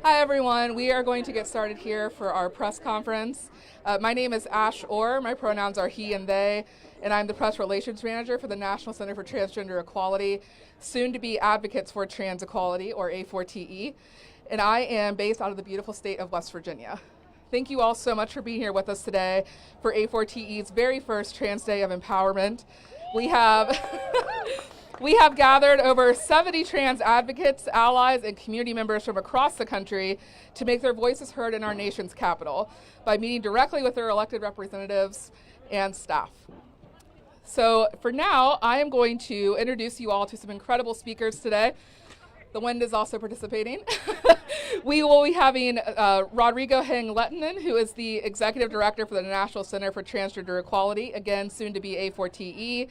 Hi everyone, we are going to get started here for our press conference. My name is Ash Orr, my pronouns are he and they, and I'm the press relations manager for the National Center for Transgender Equality, soon to be Advocates for Trans Equality, or A4TE, and I am based out of the beautiful state of West Virginia. Thank you all so much for being here with us today for A4TE's very first Trans Day of Empowerment. We have gathered over 70 trans advocates, allies, and community members from across the country to make their voices heard in our nation's capital by meeting directly with their elected representatives and staff. So for now, I am going to introduce you all to some incredible speakers today. The wind is also participating. We will be having Rodrigo Heng-Lehtinen, who is the Executive Director for the National Center for Transgender Equality, again, soon to be A4TE.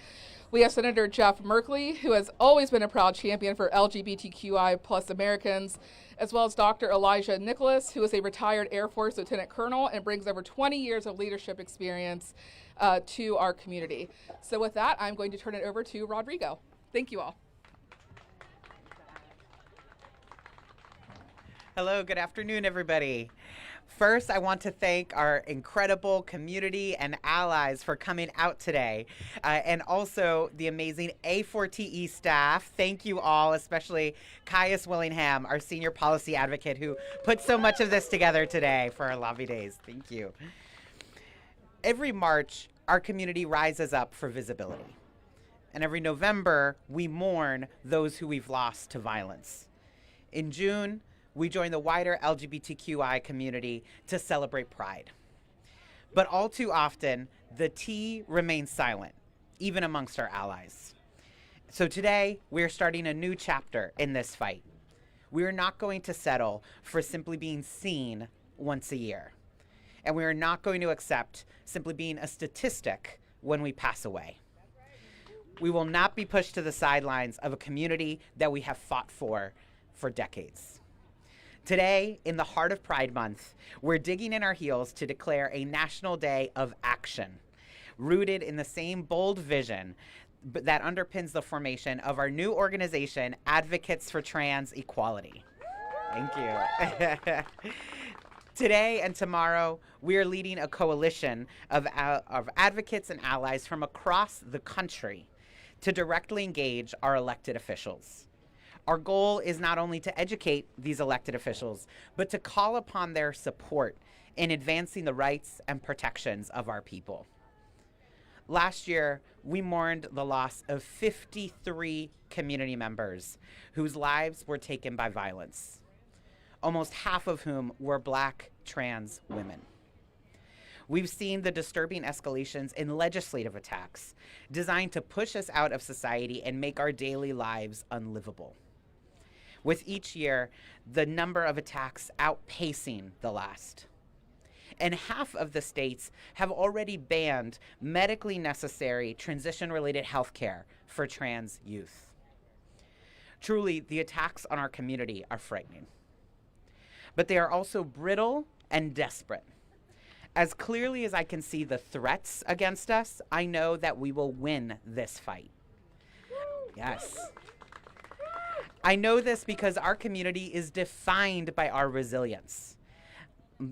We have Senator Jeff Merkley, who has always been a proud champion for LGBTQI+ Americans, as well as Dr. Elijah Nicholas, who is a retired Air Force Lieutenant Colonel and brings over 20 years of leadership experience to our community. So with that, I'm going to turn it over to Rodrigo. Thank you all. Hello, good afternoon, everybody. First, I want to thank our incredible community and allies for coming out today, and also the amazing A4TE staff. Thank you all, especially Caius Willingham, our senior policy advocate, who put so much of this together today for our lobby days. Thank you. Every March, our community rises up for visibility. And every November, we mourn those who we've lost to violence. In June, we join the wider LGBTQI community to celebrate Pride. But all too often, the T remains silent, even amongst our allies. So today, we are starting a new chapter in this fight. We are not going to settle for simply being seen once a year. And we are not going to accept simply being a statistic when we pass away. We will not be pushed to the sidelines of a community that we have fought for decades. Today, in the heart of Pride Month, we're digging in our heels to declare a national day of action, rooted in the same bold vision that underpins the formation of our new organization, Advocates for Trans Equality. Thank you. Today and tomorrow, we are leading a coalition of advocates and allies from across the country to directly engage our elected officials. Our goal is not only to educate these elected officials, but to call upon their support in advancing the rights and protections of our people. Last year, we mourned the loss of 53 community members whose lives were taken by violence, almost half of whom were Black trans women. We've seen the disturbing escalations in legislative attacks designed to push us out of society and make our daily lives unlivable. With each year, the number of attacks outpacing the last. And half of the states have already banned medically necessary transition-related health care for trans youth. Truly, the attacks on our community are frightening. But they are also brittle and desperate. As clearly as I can see the threats against us, I know that we will win this fight. Yes. I know this because our community is defined by our resilience.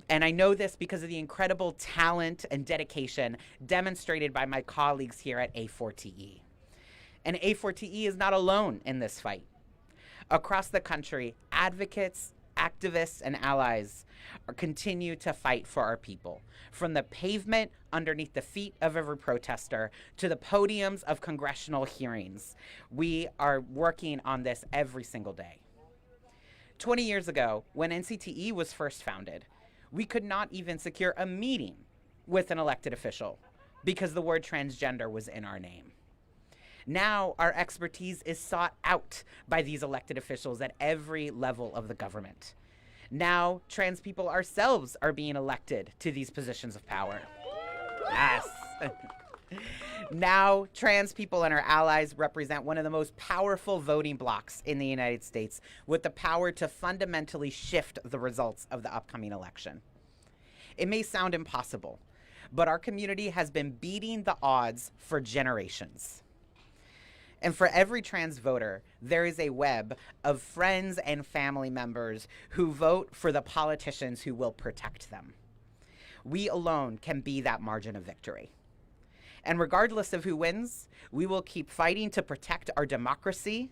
And I know this because of the incredible talent and dedication demonstrated by my colleagues here at A4TE. And A4TE is not alone in this fight. Across the country, advocates, activists, and allies continue to fight for our people. From the pavement underneath the feet of every protester to the podiums of congressional hearings, we are working on this every single day. 20 years ago, when NCTE was first founded, we could not even secure a meeting with an elected official because the word transgender was in our name. Now, our expertise is sought out by these elected officials at every level of the government. Now, trans people ourselves are being elected to these positions of power. Yes. Now, trans people and our allies represent one of the most powerful voting blocs in the United States, with the power to fundamentally shift the results of the upcoming election. It may sound impossible, but our community has been beating the odds for generations. And for every trans voter, there is a web of friends and family members who vote for the politicians who will protect them. We alone can be that margin of victory. And regardless of who wins, we will keep fighting to protect our democracy,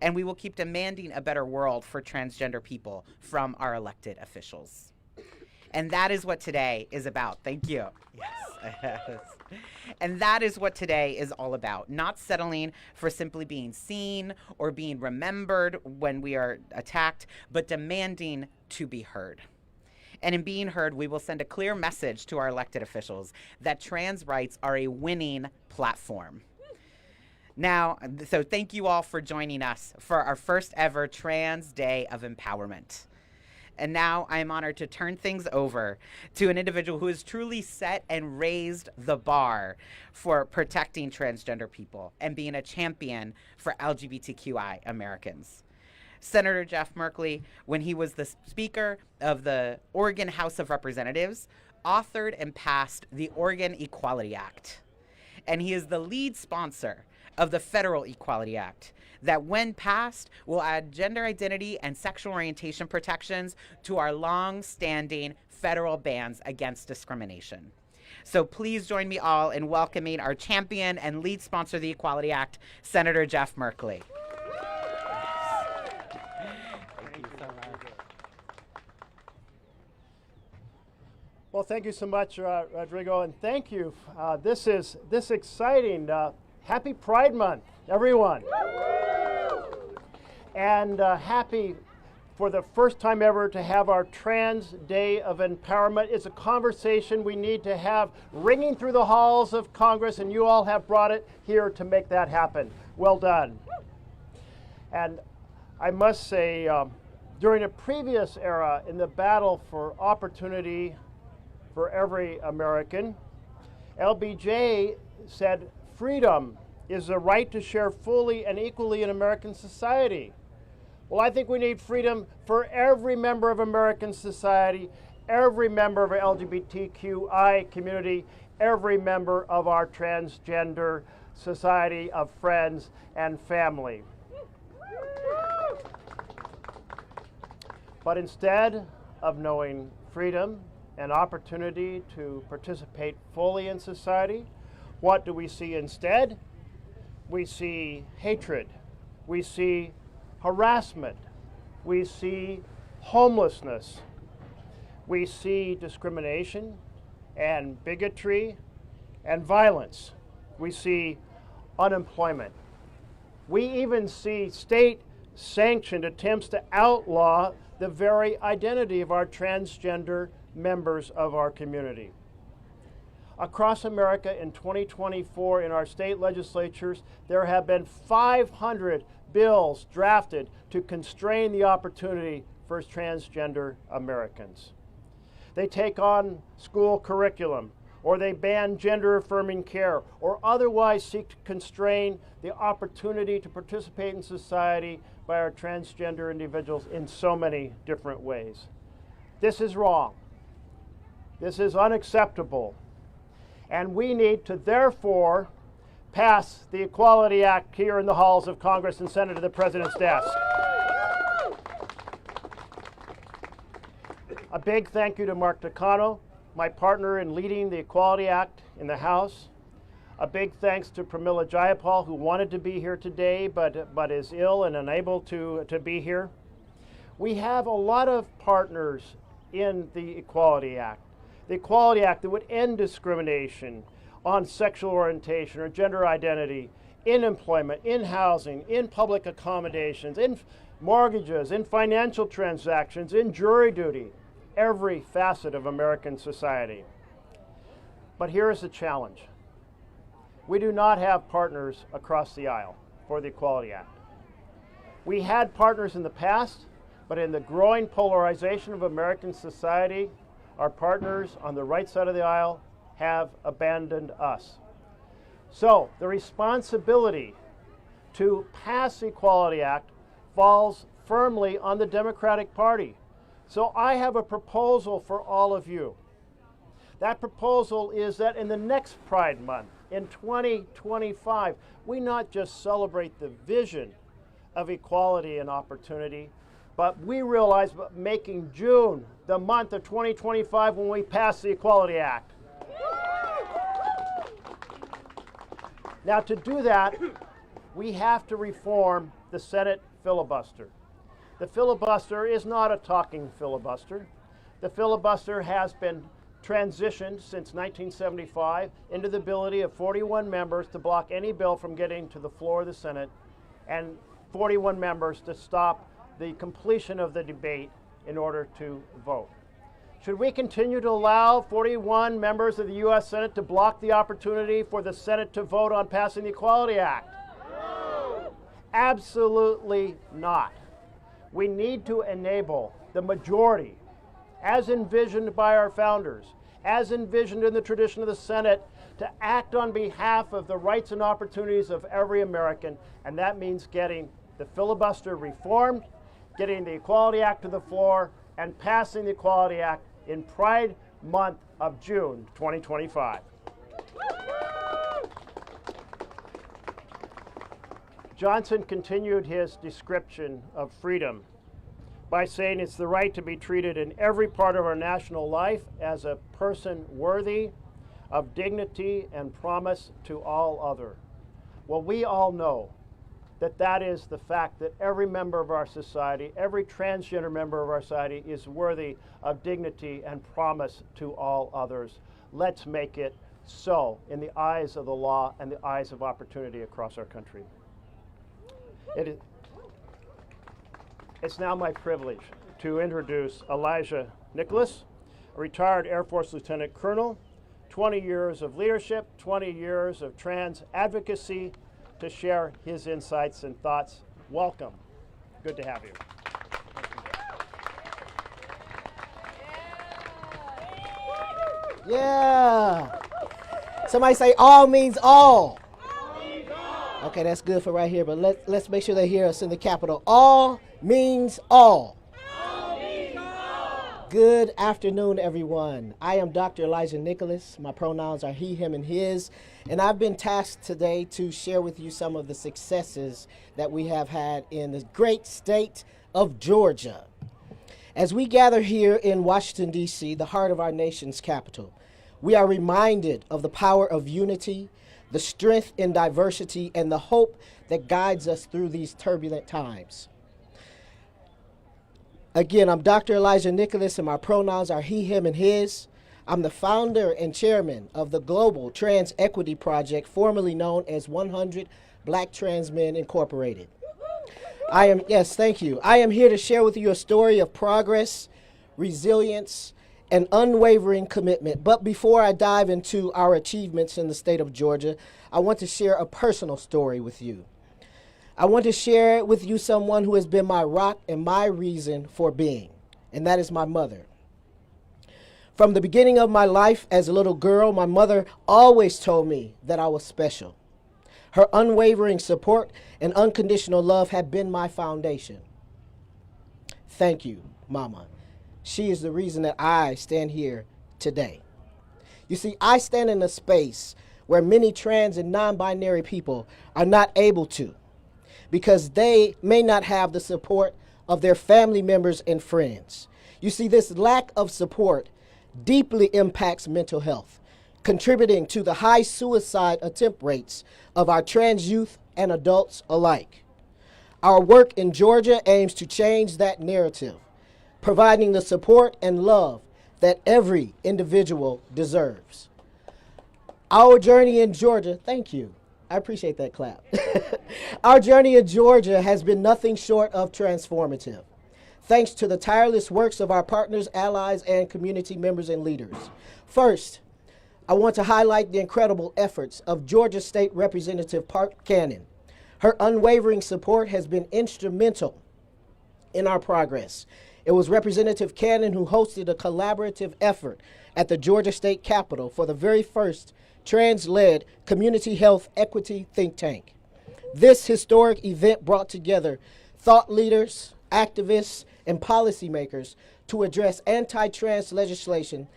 and we will keep demanding a better world for transgender people from our elected officials. And that is what today is about. Thank you. Yes. And that is what today is all about. Not settling for simply being seen or being remembered when we are attacked, but demanding to be heard. And in being heard, we will send a clear message to our elected officials that trans rights are a winning platform. Now, so thank you all for joining us for our first ever Trans Day of Empowerment. And now I am honored to turn things over to an individual who has truly set and raised the bar for protecting transgender people and being a champion for LGBTQI Americans. Senator Jeff Merkley, when he was the Speaker of the Oregon House of Representatives, authored and passed the Oregon Equality Act. And he is the lead sponsor of the Federal Equality Act that, when passed, will add gender identity and sexual orientation protections to our long-standing federal bans against discrimination. So please join me all in welcoming our champion and lead sponsor of the Equality Act, Senator Jeff Merkley. Well, thank you so much, Rodrigo, and thank you. This is exciting. Happy Pride Month, everyone. And happy for the first time ever to have our Trans Day of Empowerment. It's a conversation we need to have ringing through the halls of Congress, and you all have brought it here to make that happen. Well done. And I must say, during a previous era in the battle for opportunity for every American, LBJ said freedom is the right to share fully and equally in American society. Well, I think we need freedom for every member of American society, every member of our LGBTQI community, every member of our transgender society of friends and family. But instead of knowing freedom and opportunity to participate fully in society, what do we see instead? We see hatred, we see harassment, we see homelessness, we see discrimination and bigotry and violence. We see unemployment. We even see state-sanctioned attempts to outlaw the very identity of our transgender members of our community. Across America in 2024 in our state legislatures, there have been 500 bills drafted to constrain the opportunity for transgender Americans. They take on school curriculum, or they ban gender-affirming care, or otherwise seek to constrain the opportunity to participate in society by our transgender individuals in so many different ways. This is wrong. This is unacceptable. And we need to therefore pass the Equality Act here in the halls of Congress and send it to the President's desk. A big thank you to Mark Takano, my partner in leading the Equality Act in the House. A big thanks to Pramila Jayapal, who wanted to be here today but is ill and unable to be here. We have a lot of partners in the Equality Act. The Equality Act that would end discrimination on sexual orientation or gender identity, in employment, in housing, in public accommodations, in mortgages, in financial transactions, in jury duty, every facet of American society. But here is the challenge. We do not have partners across the aisle for the Equality Act. We had partners in the past, but in the growing polarization of American society, our partners on the right side of the aisle have abandoned us. So the responsibility to pass the Equality Act falls firmly on the Democratic Party. So I have a proposal for all of you. That proposal is that in the next Pride Month, in 2025, we not just celebrate the vision of equality and opportunity, but we realize making June the month of 2025 when we pass the Equality Act. Now, to do that, we have to reform the Senate filibuster. The filibuster is not a talking filibuster. The filibuster has been transitioned since 1975 into the ability of 41 members to block any bill from getting to the floor of the Senate and 41 members to stop the completion of the debate in order to vote. Should we continue to allow 41 members of the U.S. Senate to block the opportunity for the Senate to vote on passing the Equality Act? No. Absolutely not. We need to enable the majority, as envisioned by our founders, as envisioned in the tradition of the Senate, to act on behalf of the rights and opportunities of every American, and that means getting the filibuster reformed, getting the Equality Act to the floor, and passing the Equality Act in Pride Month of June 2025. Johnson continued his description of freedom by saying it's the right to be treated in every part of our national life as a person worthy of dignity and promise to all other. Well, we all know that that is the fact that every member of our society, every transgender member of our society is worthy of dignity and promise to all others. Let's make it so in the eyes of the law and the eyes of opportunity across our country. It's now my privilege to introduce Elijah Nicholas, a retired Air Force Lieutenant Colonel, 20 years of leadership, 20 years of trans advocacy, to share his insights and thoughts. Welcome. Good to have you. Yeah. Somebody say all means all. Okay, that's good for right here, but let's make sure they hear us in the Capitol. All means all. Good afternoon, everyone. I am Dr. Elijah Nicholas. My pronouns are he, him, and his. And I've been tasked today to share with you some of the successes that we have had in the great state of Georgia. As we gather here in Washington, D.C., the heart of our nation's capital, we are reminded of the power of unity, the strength in diversity, and the hope that guides us through these turbulent times. Again, I'm Dr. Elijah Nicholas, and my pronouns are he, him, and his. I'm the founder and chairman of the Global Trans Equity Project, formerly known as 100 Black Trans Men Incorporated. Yes, thank you. I am here to share with you a story of progress, resilience, and unwavering commitment. But before I dive into our achievements in the state of Georgia, I want to share a personal story with you. I want to share with you someone who has been my rock and my reason for being, and that is my mother. From the beginning of my life as a little girl, my mother always told me that I was special. Her unwavering support and unconditional love have been my foundation. Thank you, Mama. She is the reason that I stand here today. You see, I stand in a space where many trans and non-binary people are not able to, because they may not have the support of their family members and friends. You see, this lack of support deeply impacts mental health, contributing to the high suicide attempt rates of our trans youth and adults alike. Our work in Georgia aims to change that narrative, providing the support and love that every individual deserves. Our journey in Georgia, thank you. I appreciate that clap. Our journey in Georgia has been nothing short of transformative, thanks to the tireless works of our partners, allies, and community members and leaders. First, I want to highlight the incredible efforts of Georgia State Representative Park Cannon. Her unwavering support has been instrumental in our progress. It was Representative Cannon who hosted a collaborative effort at the Georgia State Capitol for the very first trans-led community health equity think tank. This historic event brought together thought leaders, activists, and policymakers to address anti-trans legislation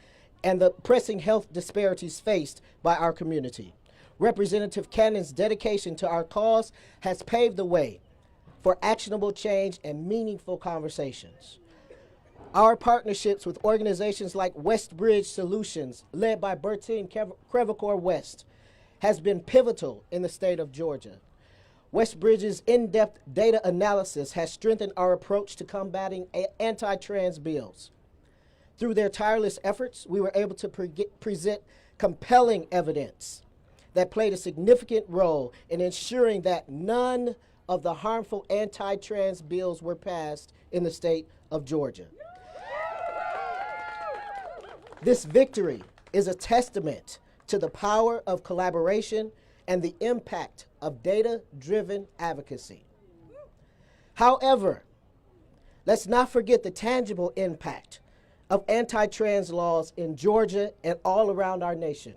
and the pressing health disparities faced by our community. Representative Cannon's dedication to our cause has paved the way for actionable change and meaningful conversations. Our partnerships with organizations like Westbridge Solutions, led by Bertine Crevecoeur West, has been pivotal in the state of Georgia. Westbridge's in-depth data analysis has strengthened our approach to combating anti-trans bills. Through their tireless efforts, we were able to present compelling evidence that played a significant role in ensuring that none of the harmful anti-trans bills were passed in the state of Georgia. This victory is a testament to the power of collaboration and the impact of data-driven advocacy. However, let's not forget the tangible impact of anti-trans laws in Georgia and all around our nation.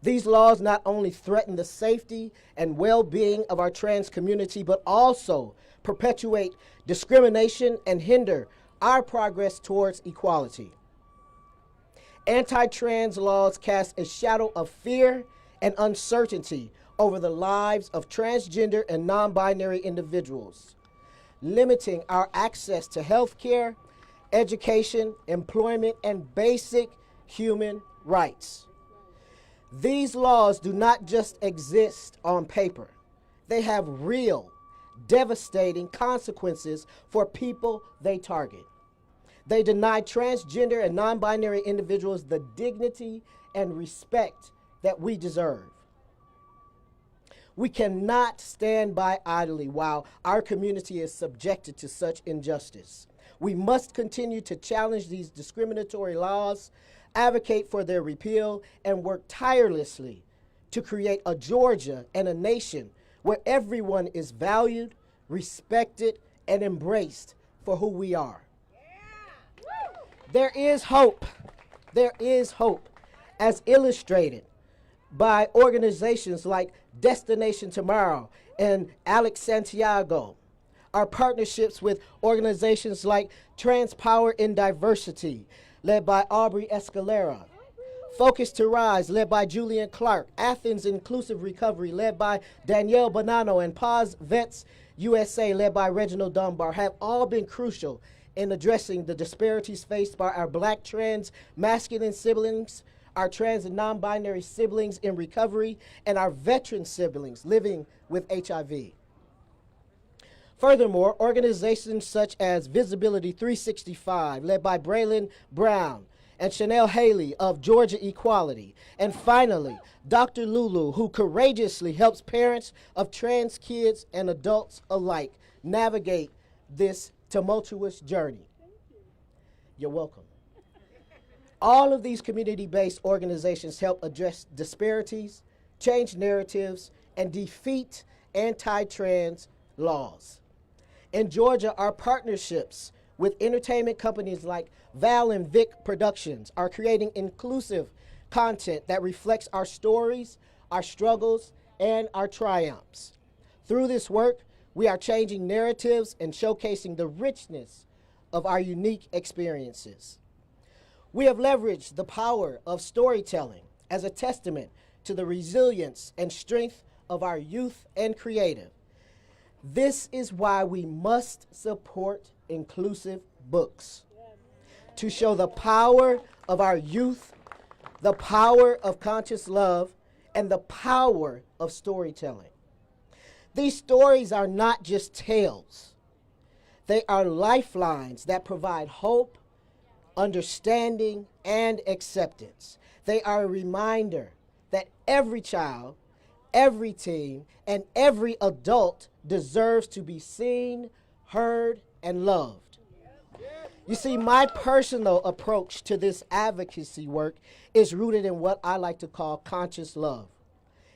These laws not only threaten the safety and well-being of our trans community, but also perpetuate discrimination and hinder our progress towards equality. Anti-trans laws cast a shadow of fear and uncertainty over the lives of transgender and non-binary individuals, limiting our access to health care, education, employment, and basic human rights. These laws do not just exist on paper. They have real, devastating consequences for people they target. They deny transgender and non-binary individuals the dignity and respect that we deserve. We cannot stand by idly while our community is subjected to such injustice. We must continue to challenge these discriminatory laws, advocate for their repeal, and work tirelessly to create a Georgia and a nation where everyone is valued, respected, and embraced for who we are. There is hope. There is hope, as illustrated by organizations like Destination Tomorrow and Alex Santiago. Our partnerships with organizations like Trans Power in Diversity, led by Aubrey Escalera. Focus to Rise, led by Julian Clark. Athens Inclusive Recovery, led by Danielle Bonanno. And Pause Vets USA, led by Reginald Dunbar, have all been crucial in addressing the disparities faced by our Black trans masculine siblings, our trans and non-binary siblings in recovery, and our veteran siblings living with HIV. Furthermore, organizations such as Visibility 365, led by Braylon Brown, and Chanel Haley of Georgia Equality. And finally, Dr. Lulu, who courageously helps parents of trans kids and adults alike navigate this tumultuous journey. You're welcome. All of these community-based organizations help address disparities, change narratives, and defeat anti-trans laws. In Georgia, our partnerships with entertainment companies like Val and Vic Productions are creating inclusive content that reflects our stories, our struggles, and our triumphs. Through this work, we are changing narratives and showcasing the richness of our unique experiences. We have leveraged the power of storytelling as a testament to the resilience and strength of our youth and creative. This is why we must support inclusive books, to show the power of our youth, the power of conscious love, and the power of storytelling. These stories are not just tales. They are lifelines that provide hope, understanding, and acceptance. They are a reminder that every child, every teen, and every adult deserves to be seen, heard, and loved. You see, my personal approach to this advocacy work is rooted in what I like to call conscious love.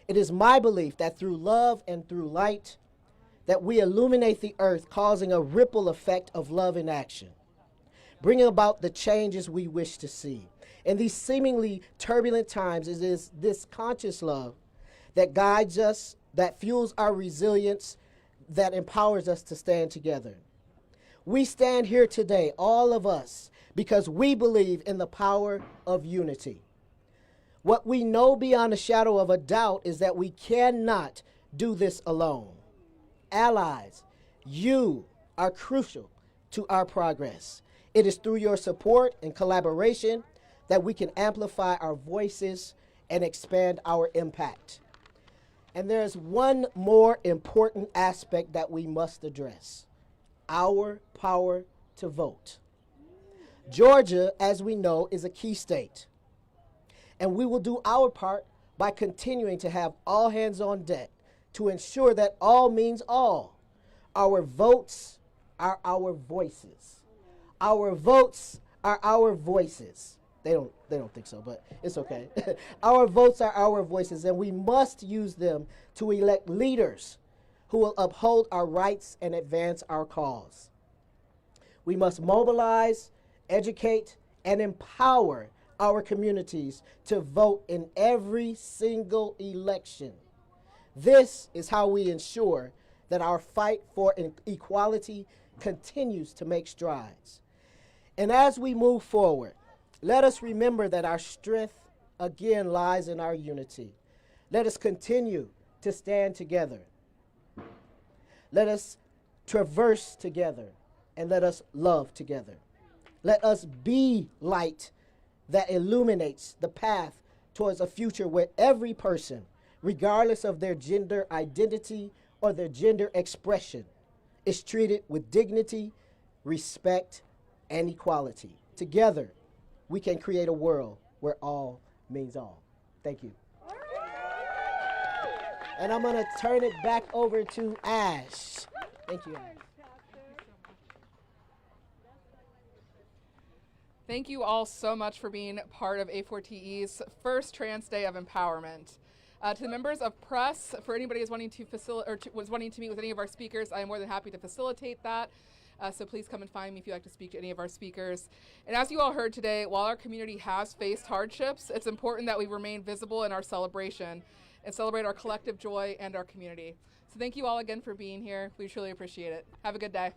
It is my belief that through love and through light, that we illuminate the earth, causing a ripple effect of love in action, bringing about the changes we wish to see. In these seemingly turbulent times, it is this conscious love that guides us, that fuels our resilience, that empowers us to stand together. We stand here today, all of us, because we believe in the power of unity. What we know beyond a shadow of a doubt is that we cannot do this alone. Allies, you are crucial to our progress. It is through your support and collaboration that we can amplify our voices and expand our impact. And there's one more important aspect that we must address: our power to vote. Georgia, as we know, is a key state. And we will do our part by continuing to have all hands on deck to ensure that all means all. Our votes are our voices. Our votes are our voices. They don't think so, but it's okay. Our votes are our voices, and we must use them to elect leaders who will uphold our rights and advance our cause. We must mobilize, educate, and empower our communities to vote in every single election. This is how we ensure that our fight for equality continues to make strides. And as we move forward, let us remember that our strength again lies in our unity. Let us continue to stand together. Let us traverse together, and let us love together. Let us be light that illuminates the path towards a future where every person, regardless of their gender identity or their gender expression, is treated with dignity, respect, and equality. Together, we can create a world where all means all. Thank you. And I'm going to turn it back over to Ash. Thank you, Ash. Thank you all so much for being part of A4TE's first Trans Day of Empowerment. To the members of press, for anybody who's wanting to was wanting to meet with any of our speakers, I am more than happy to facilitate that. So please come and find me if you'd like to speak to any of our speakers. And as you all heard today, while our community has faced hardships, it's important that we remain visible in our celebration and celebrate our collective joy and our community. So thank you all again for being here. We truly appreciate it. Have a good day.